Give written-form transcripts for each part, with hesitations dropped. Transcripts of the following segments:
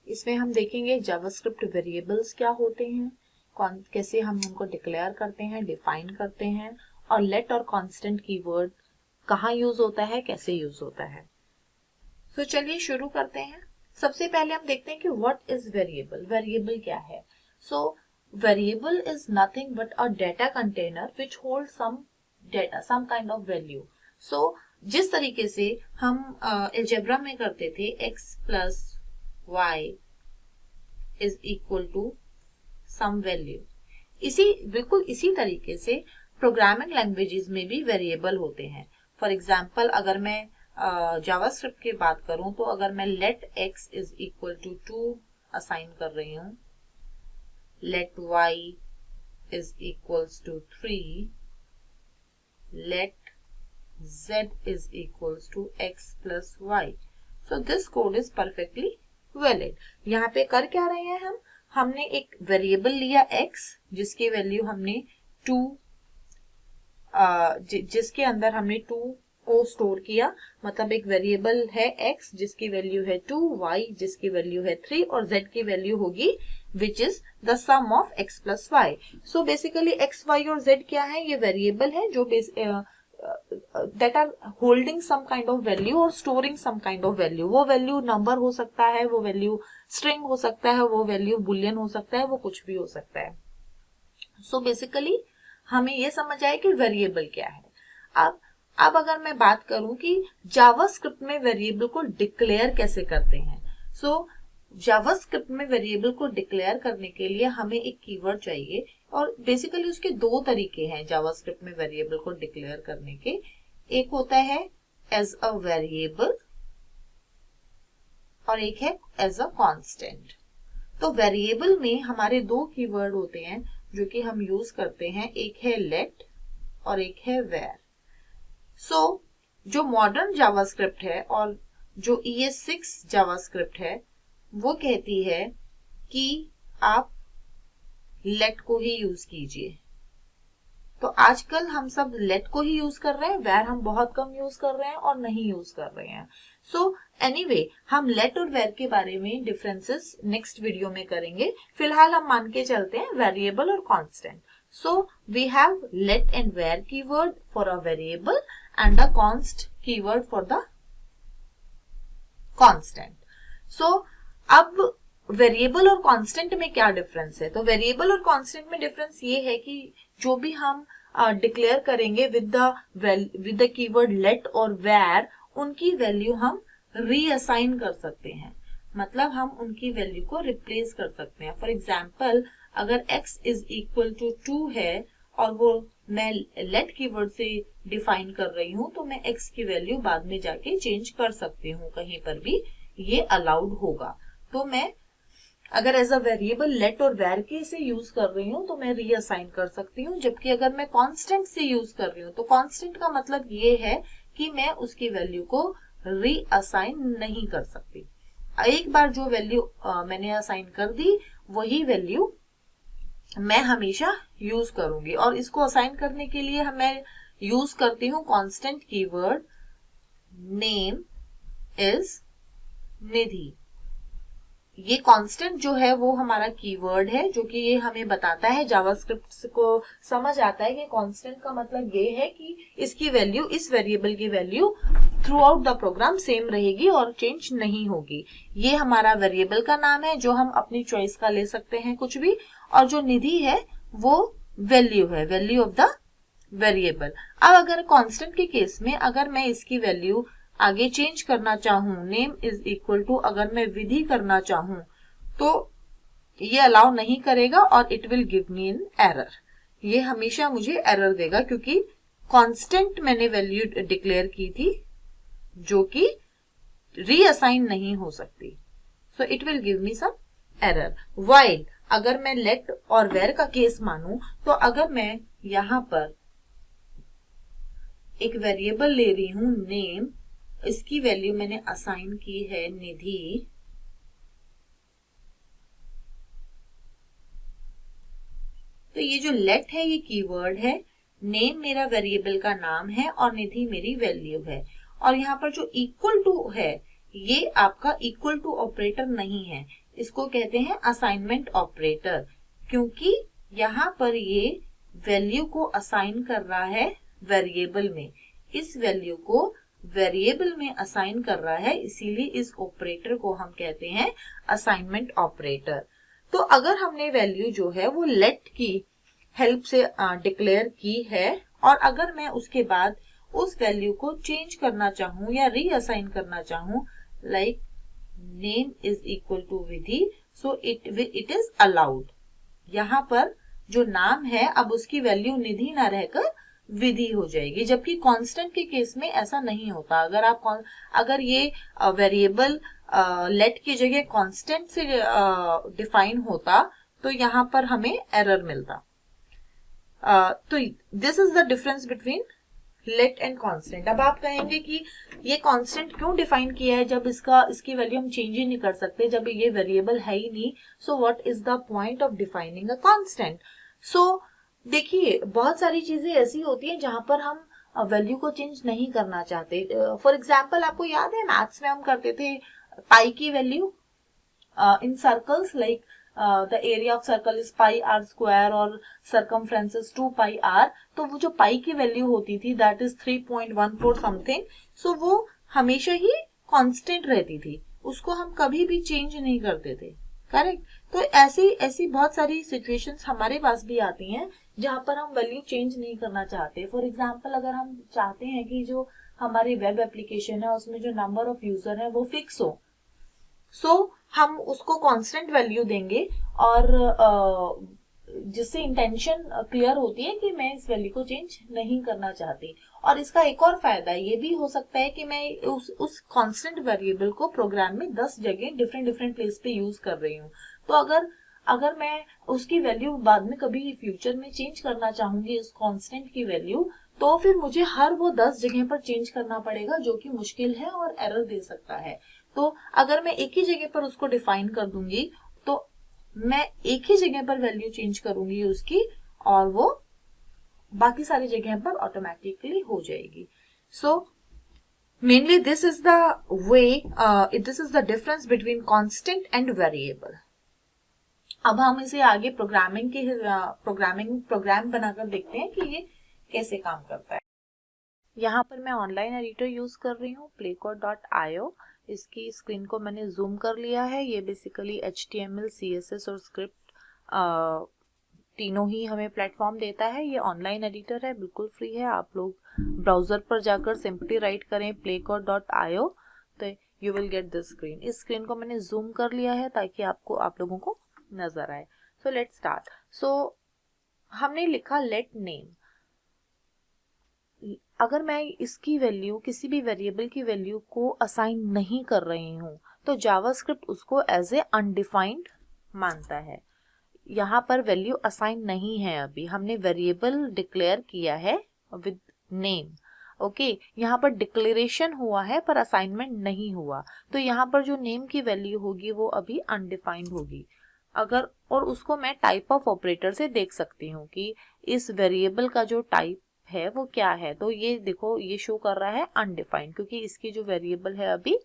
इसमें हम देखेंगे जावास्क्रिप्ट वेरिएबल्स क्या होते हैं, कैसे हम उनको डिक्लेयर करते हैं, डिफाइन करते हैं, और लेट और कांस्टेंट कीवर्ड कहाँ यूज होता है, कैसे यूज होता है। तो चलिए शुरू करते हैं। सबसे पहले हम देखते हैं कि व्हाट इज वेरिएबल। वेरिएबल क्या है? So variable is nothing but a data container which hold some data, some kind of value. So जिस तरीके से हम अलजेब्रा में करते थे x plus Y is equal to some value, बिल्कुल इसी तरीके से प्रोग्रामिंग लैंग्वेजेस में भी वेरिएबल होते हैं। फॉर एग्जाम्पल अगर मैं जावास्क्रिप्ट की बात करूं तो अगर मैं let x is equal to 2 assign कर रही हूं, let y is equals to 3, let z is equals to x plus y. So this code is perfectly valid. यहाँ पे कर क्या रहे हैं हमने एक वेरिएबल लिया x जिसकी वैल्यू हमने 2 जिसके अंदर हमने 2 को स्टोर किया, मतलब एक वेरिएबल है x जिसकी वैल्यू है 2, y जिसकी वैल्यू है 3 और z की वैल्यू होगी which is the sum of x plus y. So basically x, y और z क्या है? ये वेरिएबल है जो that are holding some kind of value और storing some kind of value। वो वैल्यू नंबर हो सकता है, वो वैल्यू स्ट्रिंग हो सकता है, वो वैल्यू बुलियन हो सकता है, वो कुछ भी हो सकता है। सो बेसिकली हमें ये समझ आए कि वेरिएबल क्या है। अब अगर मैं बात करूं कि जावास्क्रिप्ट में वेरिएबल को डिक्लेयर कैसे करते हैं। सो जावास्क्रिप्ट में वेरिएबल को डिक्लेयर करने के लिए हमें एक कीवर्ड चाहिए और बेसिकली उसके दो तरीके हैं जावास्क्रिप्ट में वेरिएबल को डिक्लेयर करने के। एक होता है एज अ वेरिएबल और एक है एज अ कांस्टेंट। तो वेरिएबल में हमारे दो कीवर्ड होते हैं जो कि हम यूज करते हैं, एक है लेट और एक है वेर। सो जो मॉडर्न जावास्क्रिप्ट है और जो ES6 जावास्क्रिप्ट है वो कहती है कि आप लेट को ही यूज कीजिए। तो आजकल हम सब लेट को ही यूज कर रहे हैं, वेर हम बहुत कम यूज कर रहे हैं और नहीं यूज कर रहे हैं। सो एनीवे हम लेट और वेर के बारे में डिफरेंसेस नेक्स्ट वीडियो में करेंगे। फिलहाल हम मान के चलते हैं वेरिएबल और constant. So we have let and var keyword for a variable and a const keyword for the constant. So अब वेरिएबल और कांस्टेंट में क्या डिफरेंस है? तो वेरिएबल और कांस्टेंट में डिफरेंस ये है कि जो भी हम डिक्लेयर करेंगे विद द कीवर्ड लेट और वेर, उनकी वैल्यू हम रीअसाइन कर सकते हैं, मतलब हम उनकी वैल्यू को रिप्लेस कर सकते हैं। फॉर एग्जाम्पल अगर x इज इक्वल टू 2 है और वो मैं लेट कीवर्ड से डिफाइन कर रही हूं, तो मैं x की वैल्यू बाद में जाके चेंज कर सकती हूँ, कहीं पर भी ये अलाउड होगा। तो मैं अगर एज अ वेरिएबल लेट और वेर के से यूज कर रही हूँ तो मैं रीअसाइन कर सकती हूँ, जबकि अगर मैं कांस्टेंट से यूज कर रही हूँ तो कांस्टेंट का मतलब ये है कि मैं उसकी वैल्यू को रीअसाइन नहीं कर सकती। एक बार जो वैल्यू मैंने असाइन कर दी वही वैल्यू मैं हमेशा यूज करूंगी, और इसको असाइन करने के लिए मैं यूज करती हूँ कांस्टेंट कीवर्ड नेम इज निधि। ये कांस्टेंट जो है वो हमारा कीवर्ड है जो कि ये हमें बताता है, जावास्क्रिप्ट को समझ आता है कि कांस्टेंट का मतलब ये है कि इसकी वैल्यू, इस वेरिएबल की value throughout the program same रहेगी और चेंज नहीं होगी। ये हमारा वेरिएबल का नाम है जो हम अपनी चॉइस का ले सकते हैं कुछ भी, और जो निधि है वो वैल्यू है, वैल्यू ऑफ द वेरिएबल। अब अगर कांस्टेंट के केस में अगर मैं इसकी वैल्यू आगे चेंज करना चाहूं, नेम इज इक्वल टू अगर मैं विधि करना चाहूं तो ये अलाउ नहीं करेगा और it will give me an error. ये हमेशा मुझे एरर देगा क्योंकि कांस्टेंट मैंने वैल्यू डिक्लेयर की थी जो कि रीअसाइन नहीं हो सकती। So it will give me some error. While अगर मैं लेट और वेर का केस मानूं तो अगर मैं यहां पर एक वेरिएबल ले रही हूं नेम, इसकी वैल्यू मैंने असाइन की है निधि, तो ये जो लेट है ये कीवर्ड है, नेम मेरा वेरिएबल का नाम है और निधि मेरी वैल्यू है। और यहाँ पर जो इक्वल टू है ये आपका इक्वल टू ऑपरेटर नहीं है, इसको कहते हैं असाइनमेंट ऑपरेटर, क्योंकि यहाँ पर ये वैल्यू को असाइन कर रहा है वेरिएबल में, इस वैल्यू को वेरिएबल में असाइन कर रहा है, इसीलिए इस ऑपरेटर को हम कहते हैं असाइनमेंट ऑपरेटर। तो अगर हमने वैल्यू जो है वो लेट की हेल्प से डिक्लेयर की है और अगर मैं उसके बाद उस वैल्यू को चेंज करना चाहूं या रीअसाइन करना चाहूं, like name is equal to Vidhi, so it is allowed. यहाँ पर जो नाम है अब उसकी वैल्यू निधि ना रहकर विधि हो जाएगी, जबकि कांस्टेंट के केस में ऐसा नहीं होता। अगर ये वेरिएबल लेट की जगह कांस्टेंट से डिफाइन होता तो यहाँ पर हमें एरर मिलता। तो this is the difference between let and constant. अब आप कहेंगे कि ये कांस्टेंट क्यों डिफाइन किया है जब इसकी वैल्यू हम चेंज ही नहीं कर सकते, जब ये वेरिएबल है ही नहीं, so what is the point of defining a constant. सो देखिए बहुत सारी चीजें ऐसी होती हैं जहां पर हम वैल्यू को चेंज नहीं करना चाहते। फॉर एग्जाम्पल आपको याद है मैथ्स में हम करते थे पाई की value in circles, like the area of circle is pi r square और सरकमफ्रेंस इज 2 पाई आर। तो वो जो पाई की वैल्यू होती थी दैट इज 3.14 समथिंग, सो वो हमेशा ही कांस्टेंट रहती थी, उसको हम कभी भी चेंज नहीं करते थे, करेक्ट। तो ऐसी बहुत सारी सिचुएशंस हमारे पास भी आती हैं जहां पर हम वैल्यू चेंज नहीं करना चाहते। फॉर एग्जाम्पल अगर हम चाहते हैं कि जो हमारी वेब एप्लीकेशन है उसमें जो नंबर ऑफ यूजर है वो फिक्स हो, सो हम उसको कांस्टेंट वैल्यू देंगे और जिससे इंटेंशन क्लियर होती है कि मैं इस वैल्यू को चेंज नहीं करना चाहती। और इसका एक और फायदा ये भी हो सकता है कि मैं उस कांस्टेंट वेरिएबल को प्रोग्राम में 10 जगह डिफरेंट प्लेस पे यूज कर रही हूँ। तो अगर मैं उसकी वैल्यू बाद में कभी फ्यूचर में चेंज करना चाहूंगी उस कांस्टेंट की वैल्यू, तो फिर मुझे हर वो 10 जगह पर चेंज करना पड़ेगा, जो कि मुश्किल है और एरर दे सकता है। तो अगर मैं एक ही जगह पर उसको डिफाइन कर दूंगी तो मैं एक ही जगह पर वैल्यू चेंज करूंगी उसकी और वो बाकी सारी जगह पर ऑटोमेटिकली हो जाएगी। So mainly this is the way, this is the difference between constant and variable. अब हम इसे आगे प्रोग्राम बनाकर देखते हैं कि ये कैसे काम करता है। यहाँ पर मैं ऑनलाइन एडिटर यूज कर रही हूँ playcode.io। इसकी स्क्रीन को मैंने जूम कर लिया है। ये बेसिकली HTML, CSS और स्क्रिप्ट तीनों ही हमें प्लेटफॉर्म देता है। ये ऑनलाइन एडिटर है, बिल्कुल फ्री है। आप लोग ब्राउजर पर जाकर सिंपली राइट करें playcode.io तो you will get this screen. इस स्क्रीन को मैंने जूम कर लिया है ताकि आप लोगों को नजर आए। So let's start. सो हमने लिखा लेट नेम। अगर मैं इसकी वैल्यू किसी भी वेरिएबल की वैल्यू को असाइन नहीं कर रही हूँ तो जावास्क्रिप्ट उसको एज ए अनडिफाइंड मानता है। यहाँ पर वैल्यू असाइन नहीं है, अभी हमने वेरिएबल डिक्लेयर किया है विद नेम। ओके, यहाँ पर डिक्लेरेशन हुआ है पर असाइनमेंट नहीं हुआ, तो यहाँ पर जो नेम की वैल्यू होगी वो अभी अनडिफाइंड होगी। अगर और उसको मैं टाइप ऑफ ऑपरेटर से देख सकती हूँ कि इस वेरिएबल का जो टाइप है वो क्या है। तो ये देखो ये शो कर रहा है अनडिफाइंड, क्योंकि इसकी जो वेरिएबल है अभी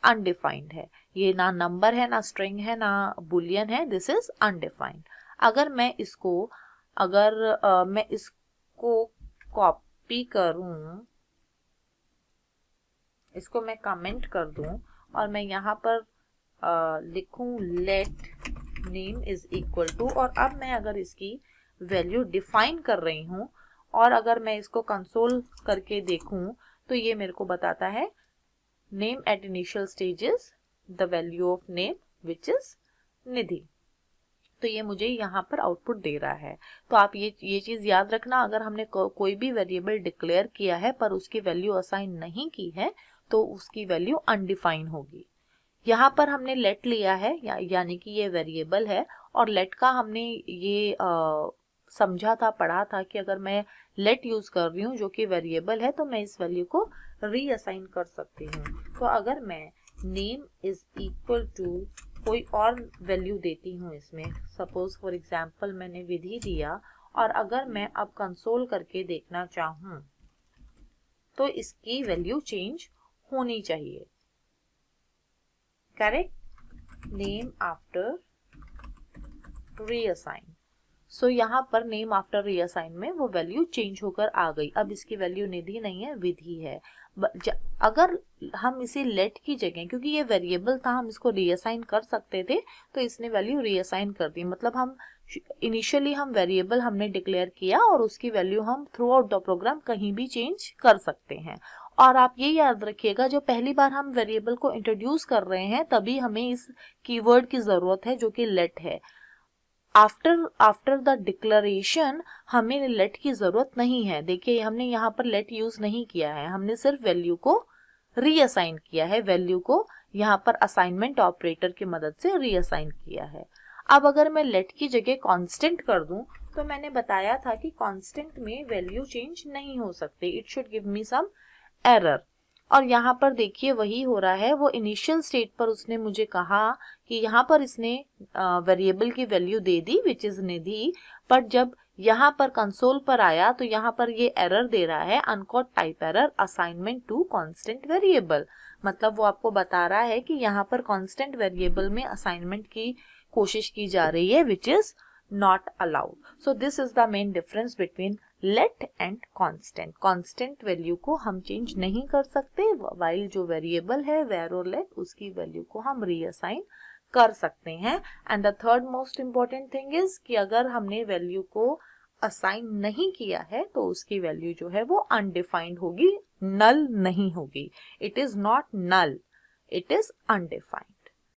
अनडिफाइंड है। ये ना नंबर है, ना स्ट्रिंग है, ना बुलियन है, दिस इज अनडिफाइंड। अगर मैं इसको कॉपी करूं, इसको मैं कमेंट कर दूं और मैं यहाँ पर लिखूं let name is equal to, और अब मैं अगर इसकी वैल्यू डिफाइन कर रही हूं और अगर मैं इसको कंसोल करके देखूं तो ये मेरे को बताता है name at initial stages the value of name which is Nidhi. तो ये मुझे यहाँ पर आउटपुट दे रहा है। तो आप ये चीज याद रखना, अगर हमने कोई भी वेरिएबल डिक्लेयर किया है पर उसकी वैल्यू असाइन नहीं की है तो उसकी वैल्यू अनडिफाइन होगी। यहाँ पर हमने लेट लिया है यानी कि ये वेरिएबल है, और लेट का हमने ये समझा था, पढ़ा था कि अगर मैं लेट यूज कर रही हूँ जो कि वेरिएबल है तो मैं इस वैल्यू को रीअसाइन कर सकती हूँ। तो अगर मैं नेम इज इक्वल टू कोई और वैल्यू देती हूँ इसमें, सपोज फॉर एग्जाम्पल मैंने विधि दिया, और अगर मैं अब कंसोल करके देखना चाहूँ तो इसकी वैल्यू चेंज होनी चाहिए, correct. Name after reassign. So यहाँ पर नेम आफ्टर रीअसाइन में वो वैल्यू चेंज होकर आ गई। अब इसकी वैल्यू निधि नहीं है, विधि है। अगर हम इसे लेट की जगह, क्योंकि ये वेरिएबल था, हम इसको रीअसाइन कर सकते थे, तो इसने वैल्यू रीअसाइन कर दी। मतलब हम इनिशियली हम वेरिएबल हमने डिक्लेयर किया और उसकी वैल्यू हम थ्रू आउट द प्रोग्राम कहीं भी चेंज कर सकते हैं। और आप ये याद रखिएगा, जो पहली बार हम वेरिएबल को इंट्रोड्यूस कर रहे हैं तभी हमें इस कीवर्ड की जरूरत है जो कि लेट है। आफ्टर द डिक्लेरेशन हमें लेट की जरूरत नहीं है। देखिए हमने यहाँ पर लेट यूज नहीं किया है, हमने सिर्फ वैल्यू को रीअसाइन किया है, वैल्यू को यहाँ पर असाइनमेंट ऑपरेटर की मदद से रीअसाइन किया है। अब अगर मैं लेट की जगह कांस्टेंट कर दूं, तो मैंने बताया था कि कांस्टेंट में वैल्यू चेंज नहीं हो सकती, it should give me some error. और यहाँ पर देखिए वही हो रहा है। वो इनिशियल स्टेट पर उसने मुझे कहा कि यहाँ पर इसने वेरिएबल की value they the which is निधि, पर जब यहाँ पर कंसोल पर आया तो यहाँ पर ये एरर दे रहा है, uncaught type error assignment to constant variable. मतलब वो आपको बता रहा है कि यहाँ पर कांस्टेंट वेरिएबल में असाइनमेंट की कोशिश की जा रही है which is not allowed. So this is the main difference between let and constant. constant value को हम चेंज नहीं कर सकते, while जो वेरिएबल है where और let उसकी वैल्यू को हम रीअसाइन कर सकते हैं। And the third most important thing is कि अगर हमने वैल्यू को असाइन नहीं किया है तो उसकी वैल्यू जो है वो अनडिफाइंड होगी, नल नहीं होगी। It is not null, it is undefined.